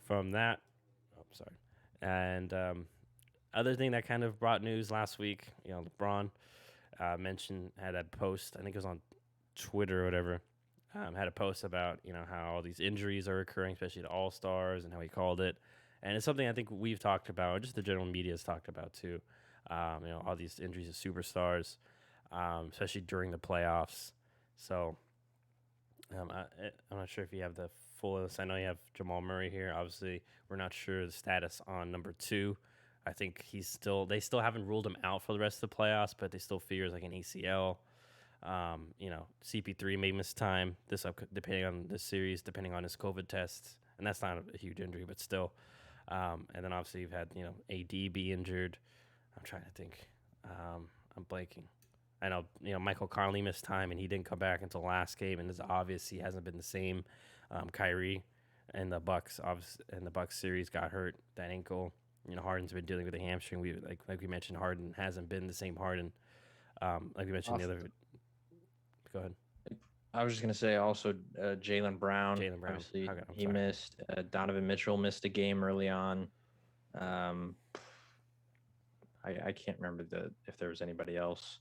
from that, oh, sorry, and other thing that kind of brought news last week, LeBron mentioned had a post. I think it was on Twitter or whatever. Had a post about how all these injuries are occurring, especially to all stars, and how he called it. And it's something I think we've talked about, or just the general media has talked about too. All these injuries of superstars, especially during the playoffs. So I'm not sure if you have the full list. I know you have Jamal Murray here. Obviously, we're not sure the status on number two. I think they still haven't ruled him out for the rest of the playoffs, but they still figure it's like an ACL. CP3 may miss time depending on this series, depending on his COVID tests, and that's not a huge injury, but still. And then obviously you've had AD be injured. I'm trying to think. I'm blanking. I know Michael Conley missed time and he didn't come back until last game, and it's obvious he hasn't been the same. Kyrie and the Bucks series got hurt that ankle. Harden's been dealing with a hamstring. Like we mentioned, Harden hasn't been the same Harden. Like we mentioned the other. Go ahead. I was just gonna say also Jaylen Brown. Jaylen Brown. Obviously, Okay, he missed. Donovan Mitchell missed a game early on. I can't remember if there was anybody else.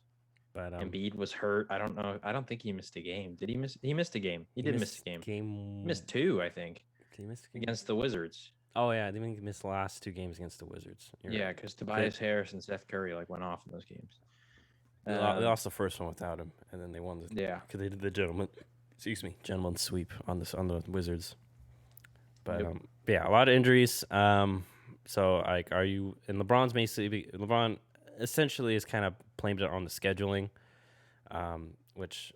But Embiid was hurt. I don't know. I don't think he missed a game. Did he miss? He missed a game. He did miss a game. He missed two, I think. Did he miss a game? Against the Wizards. Oh yeah, I think he missed the last two games against the Wizards. Yeah, because Tobias Harris and Steph Curry went off in those games. They lost the first one without him, and then they won the because they did the gentleman sweep on the Wizards. But a lot of injuries. So are you? And LeBron essentially is kind of blamed it on the scheduling, which,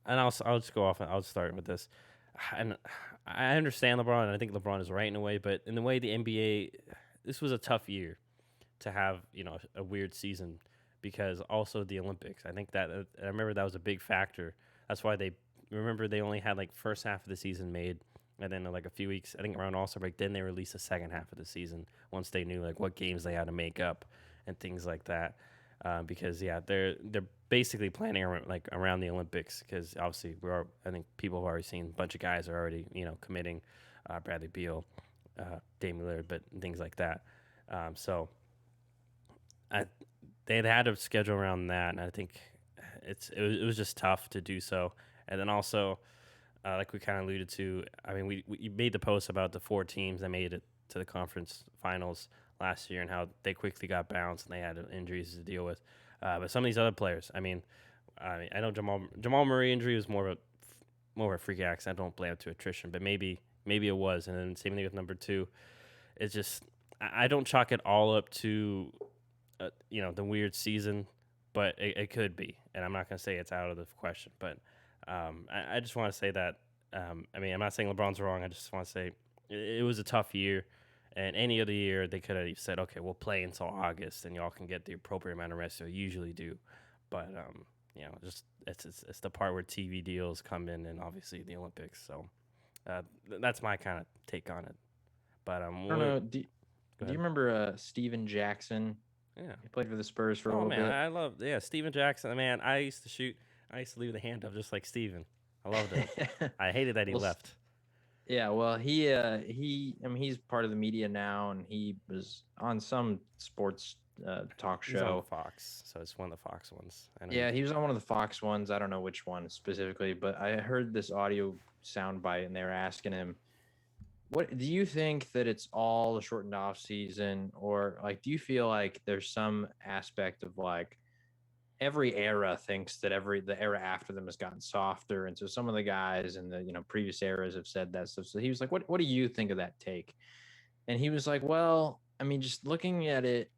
and I'll just go off and I'll start with this. And I understand LeBron, and I think LeBron is right in a way, but in the way the NBA, this was a tough year to have a weird season. Because also the Olympics, I think that I remember that was a big factor. That's why they only had like first half of the season made, and then like a few weeks, I think around All-Star break, then they released the second half of the season once they knew like what games they had to make up and things like that. Because they're basically planning around the Olympics because obviously I think people have already seen a bunch of guys are already committing, Bradley Beal, Damian Lillard, but things like that. They had a schedule around that, and I think it was just tough to do so. And then also, like we kind of alluded to, I mean, we made the post about the 4 teams that made it to the conference finals last year and how they quickly got bounced and they had injuries to deal with. But some of these other players, I know Jamal Murray injury was more of a freak accident. I don't blame it to attrition, but maybe it was. And then same thing with number 2. It's just I don't chalk it all up to the weird season, but it could be, and I'm not going to say it's out of the question, but I just want to say that I'm not saying LeBron's wrong. I just want to say it was a tough year, and any other year they could have said, okay, we'll play until August, and y'all can get the appropriate amount of rest you usually do, but just it's the part where TV deals come in, and obviously the Olympics. So that's my kind of take on it. But I don't know. Do you remember Steven Jackson? Yeah, he played for the Spurs for a little bit. I love Steven Jackson. Man, I used to leave the hand up just like Steven. I loved it. I hated that he left. Yeah, well, he's part of the media now, and he was on some sports talk show. He's on Fox, so it's one of the Fox ones. He was on one of the Fox ones. I don't know which one specifically, but I heard this audio soundbite, and they were asking him, what do you think that it's all a shortened off season, or like do you feel like there's some aspect of like every era thinks that the era after them has gotten softer, and so some of the guys in the previous eras have said that stuff. So he was like, what do you think of that take? And he was like, well, I mean, just looking at it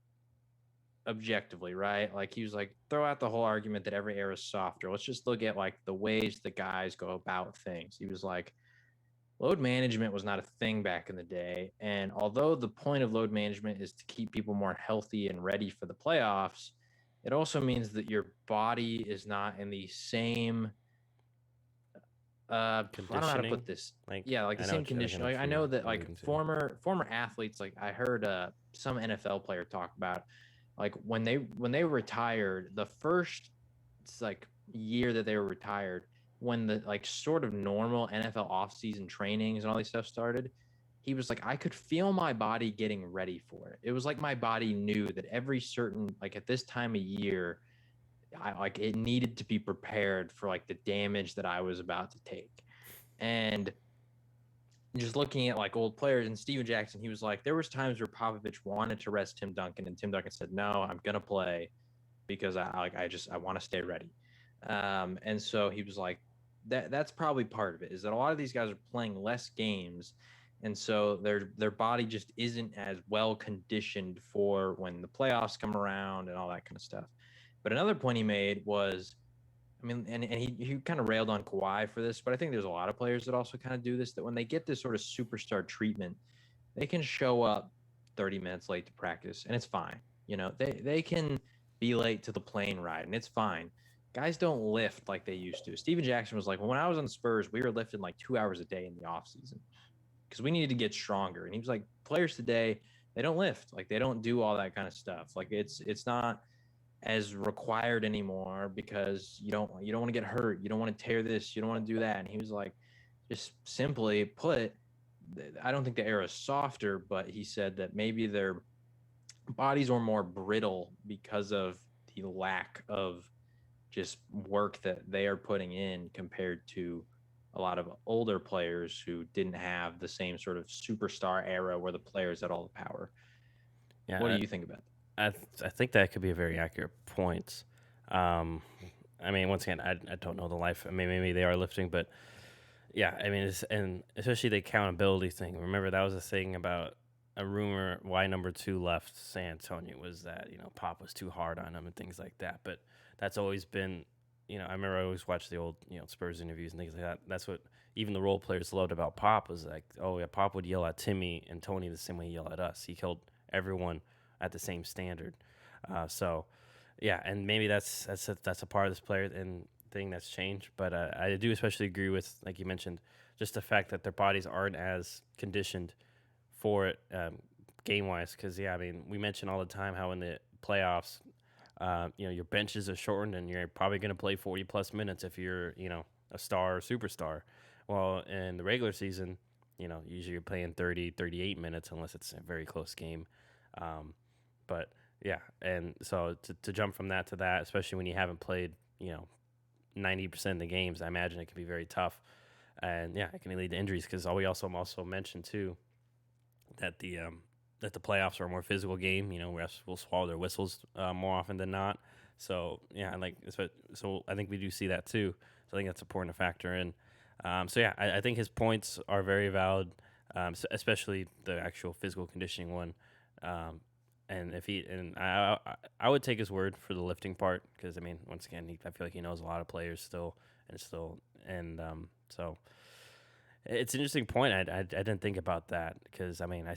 objectively, right? Like he was like, throw out the whole argument that every era is softer. Let's just look at like the ways the guys go about things. He was like, load management was not a thing back in the day. And although the point of load management is to keep people more healthy and ready for the playoffs, it also means that your body is not in the same I don't know how to put this. The same condition. Like I know that like former athletes, like I heard some NFL player talk about like when they retired, the first year that they were retired, when the like sort of normal NFL offseason trainings and all these stuff started, he was like, I could feel my body getting ready for it. It was like my body knew that every certain, like at this time of year, it needed to be prepared for like the damage that I was about to take. And just looking at like old players and Steven Jackson, he was like, there was times where Popovich wanted to rest Tim Duncan, and Tim Duncan said, no, I'm gonna play because I want to stay ready. And so he was like, that's probably part of it, is that a lot of these guys are playing less games, and so their body just isn't as well conditioned for when the playoffs come around and all that kind of stuff. But another point he made was, I mean, and he kind of railed on Kawhi for this, but I think there's a lot of players that also kind of do this, that when they get this sort of superstar treatment, they can show up 30 minutes late to practice and it's fine. You know, they can be late to the plane ride and it's fine. Guys don't lift like they used to. Steven Jackson was like, well, when I was on the Spurs, we were lifting like 2 hours a day in the off season because we needed to get stronger. And he was like, players today, they don't lift. Like they don't do all that kind of stuff. Like it's not as required anymore because you don't want to get hurt. You don't want to tear this. You don't want to do that. And he was like, just simply put, I don't think the era is softer, but he said that maybe their bodies are more brittle because of the lack of just work that they are putting in compared to a lot of older players who didn't have the same sort of superstar era where the players had all the power. What do Yeah, you think about that? I think that could be a very accurate point. Um, I mean, once again, I don't know the life. I mean, maybe they are lifting, but yeah, I mean, and especially the accountability thing. Remember, that was a thing about a rumor why number two left San Antonio was that Pop was too hard on him and things like that. But that's always been, I remember I always watched the old Spurs interviews and things like that. That's what even the role players loved about Pop was like, oh yeah, Pop would yell at Timmy and Tony the same way he yelled at us. He held everyone at the same standard. So yeah, and maybe that's a part of this player and thing that's changed. But I do especially agree with, like you mentioned, just the fact that their bodies aren't as conditioned for it game wise. Because yeah, I mean, we mention all the time how in the playoffs, your benches are shortened and you're probably going to play 40 plus minutes if you're a star or superstar. Well, in the regular season, usually you're playing 30, 38 minutes unless it's a very close game. But yeah, and so to jump from that to that, especially when you haven't played, 90% of the games, I imagine it can be very tough. And yeah, it can lead to injuries because we also mentioned too that the playoffs are a more physical game. Refs will swallow their whistles more often than not. So yeah, so I think we do see that too. So I think that's important to factor in. So yeah, I think his points are very valid, especially the actual physical conditioning one. And if he and I would take his word for the lifting part because I mean, once again, I feel like he knows a lot of players still, so it's an interesting point. I didn't think about that because I mean, I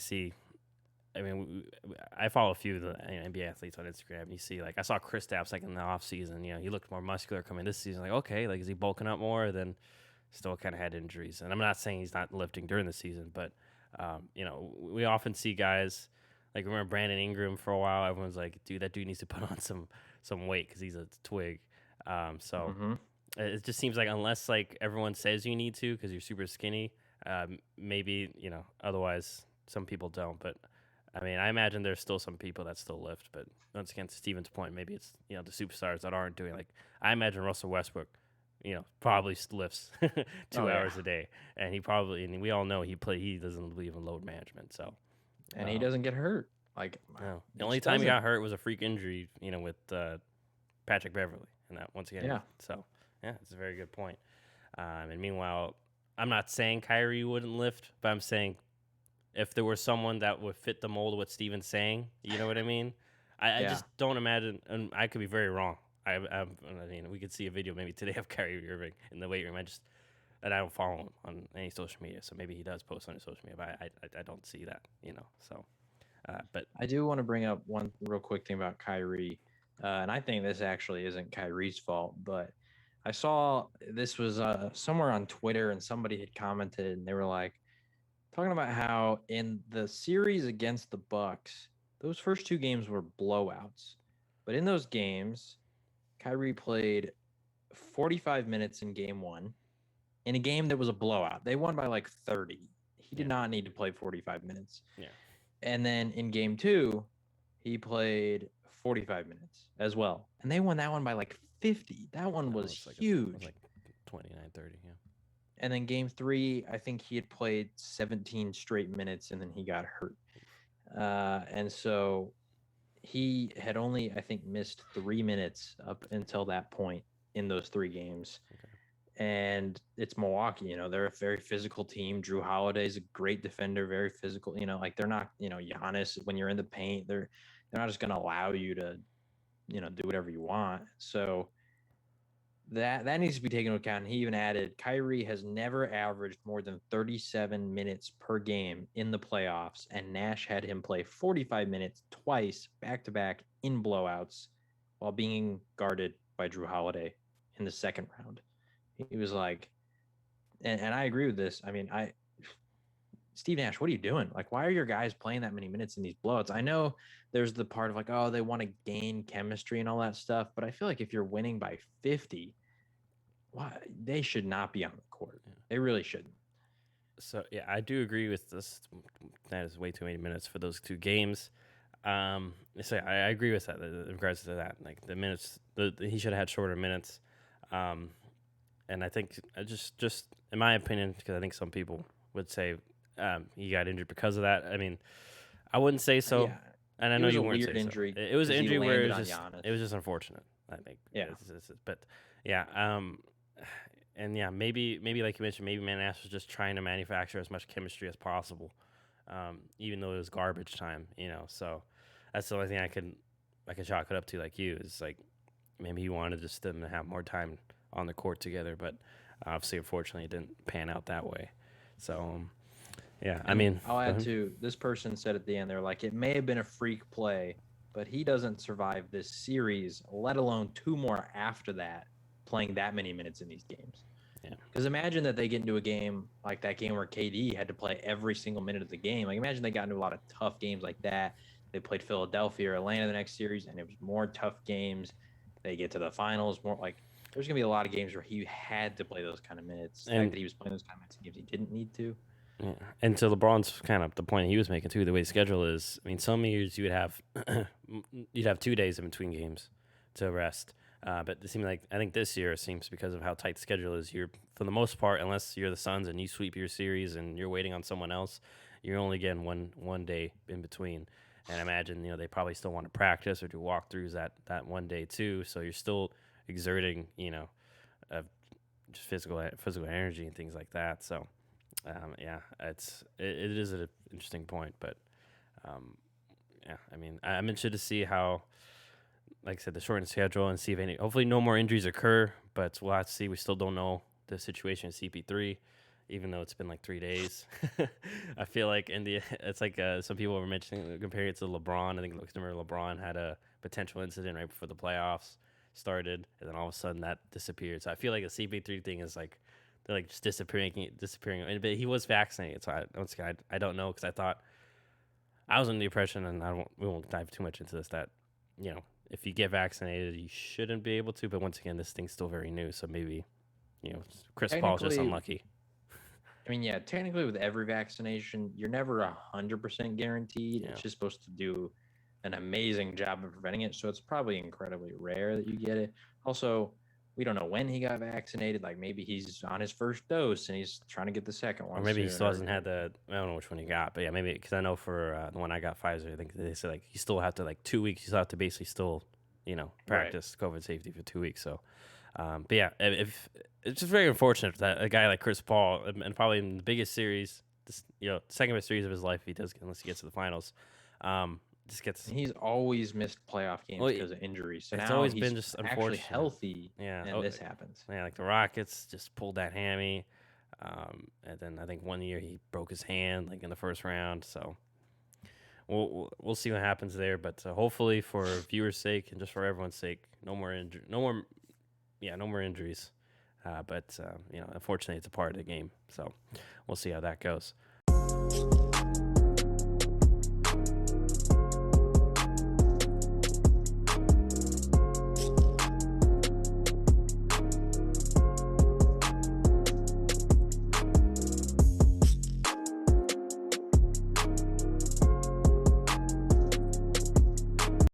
follow a few of the NBA athletes on Instagram. And you see, like, I saw Kristaps like in the off season. He looked more muscular coming this season. Like, okay, like is he bulking up more? Then still kind of had injuries. And I'm not saying he's not lifting during the season, but we often see guys. Like remember Brandon Ingram for a while. Everyone's like, dude, that dude needs to put on some weight because he's a twig. So Mm-hmm. it just seems like unless like everyone says you need to because you're super skinny, maybe otherwise some people don't. But I mean, I imagine there's still some people that still lift. But once again, to Steven's point, maybe it's the superstars that aren't doing like I imagine Russell Westbrook. Probably lifts Oh two yeah, hours a day, and and we all know he doesn't believe in load management. So and he um, doesn't get hurt. Like no, the he only just time he doesn't. got hurt was a freak injury, with Patrick Beverly, and that once again. Yeah. So yeah, it's a very good point. And meanwhile, I'm not saying Kyrie wouldn't lift, but I'm saying if there was someone that would fit the mold of what Steven's saying, you know what I mean? I Yeah. just don't imagine, and I could be very wrong. I mean, we could see a video maybe today of Kyrie Irving in the weight room. I don't follow him on any social media, so maybe he does post on his social media, but I don't see that, So, but I do want to bring up one real quick thing about Kyrie. And I think this actually isn't Kyrie's fault, but I saw this was somewhere on Twitter and somebody had commented and they were like talking about how in the series against the Bucks, those first two games were blowouts. But in those games, Kyrie played 45 minutes in game one in a game that was a blowout. They won by like 30. He did not need to play 45 minutes. Yeah. And then in game 2, he played 45 minutes as well. And they won that one by like 50. That one was huge. It was like 29-30, yeah. And then game 3, I think he had played 17 straight minutes and then he got hurt. And so he had only, I think, missed 3 minutes up until that point in those 3 games. Okay. And it's Milwaukee, they're a very physical team. Drew Holiday's a great defender, very physical, like they're not, Giannis, when you're in the paint, they're not just going to allow you to, do whatever you want. So that needs to be taken into account. And he even added, Kyrie has never averaged more than 37 minutes per game in the playoffs, and Nash had him play 45 minutes twice back-to-back in blowouts while being guarded by Drew Holiday in the second round. He was like, and I agree with this. I mean, Steve Nash, what are you doing? Like, why are your guys playing that many minutes in these blowouts? I know there's the part of like, oh, they want to gain chemistry and all that stuff, but I feel like if you're winning by 50, why they should not be on the court. Yeah. They really shouldn't. So yeah, I do agree with this. That is way too many minutes for those 2 games. So I agree with that in regards to that. Like the minutes, he should have had shorter minutes. And I think just in my opinion, because I think some people would say he got injured because of that. I mean, I wouldn't say so. Yeah. And I know you weren't saying injury. So. It was an injury where it was just unfortunate. I think. Yeah. But yeah. And yeah, maybe like you mentioned, maybe Nash was just trying to manufacture as much chemistry as possible, even though it was garbage time. So that's the only thing I could chalk it up to. Like you, is like maybe he wanted just them to have more time on the court together, but obviously, unfortunately, it didn't pan out that way. So, yeah, I mean, I'll add to this person said at the end, they're like, it may have been a freak play, but he doesn't survive this series, let alone 2 more after that, playing that many minutes in these games. Yeah. Because imagine that they get into a game like that game where KD had to play every single minute of the game. Like, imagine they got into a lot of tough games like that. They played Philadelphia or Atlanta the next series, and it was more tough games. They get to the finals, more like there's going to be a lot of games where he had to play those kind of minutes. The fact that he was playing those kind of minutes in games he didn't need to. Yeah. And to LeBron's kind of the point he was making too, the way the schedule is. I mean, some years you would have you'd have 2 days in between games to rest. But it seemed like, I think this year it seems, because of how tight the schedule is, you're, for the most part, unless you're the Suns and you sweep your series and you're waiting on someone else, you're only getting one day in between. And I imagine, they probably still want to practice or do walkthroughs that one day too. So you're still exerting, just physical energy and things like that. So, yeah, it is an interesting point. But, yeah, I mean, I'm interested to see how, like I said, the shortened schedule and see if hopefully no more injuries occur, but we'll have to see. We still don't know the situation with CP3, even though it's been like 3 days. I feel like it's like some people were mentioning, comparing it to LeBron. I think LeBron had a potential incident right before the playoffs started, and then all of a sudden that disappeared. So I feel like the CP3 thing is like, they're like just disappearing. But he was vaccinated, so I don't know, because I was under the impression, and we won't dive too much into this, that, if you get vaccinated, you shouldn't be able to. But once again, this thing's still very new, so maybe, Chris Paul's just unlucky. I mean, yeah, technically with every vaccination, you're never 100% guaranteed. Yeah. It's just supposed to do an amazing job of preventing it. So it's probably incredibly rare that you get it. Also, we don't know when he got vaccinated. Like, maybe he's on his first dose and he's trying to get the second one. Or maybe he still hasn't had I don't know which one he got. But yeah, maybe, because I know for the one I got, Pfizer, I think they said like you still have to, like 2 weeks, you still have to basically still, practice COVID safety for 2 weeks. So, but yeah, if it's just very unfortunate that a guy like Chris Paul, and probably in the biggest series, second best series of his life, unless he gets to the finals, just gets. He's always missed playoff games because of injuries. So it's now always he's been just actually unfortunate. Healthy. Yeah, and this happens. Yeah, like the Rockets just pulled that hammy, and then I think one year he broke his hand like in the first round. So we'll see what happens there. But hopefully, for viewers' sake and just for everyone's sake, no more injuries. But unfortunately, it's a part of the game. So we'll see how that goes.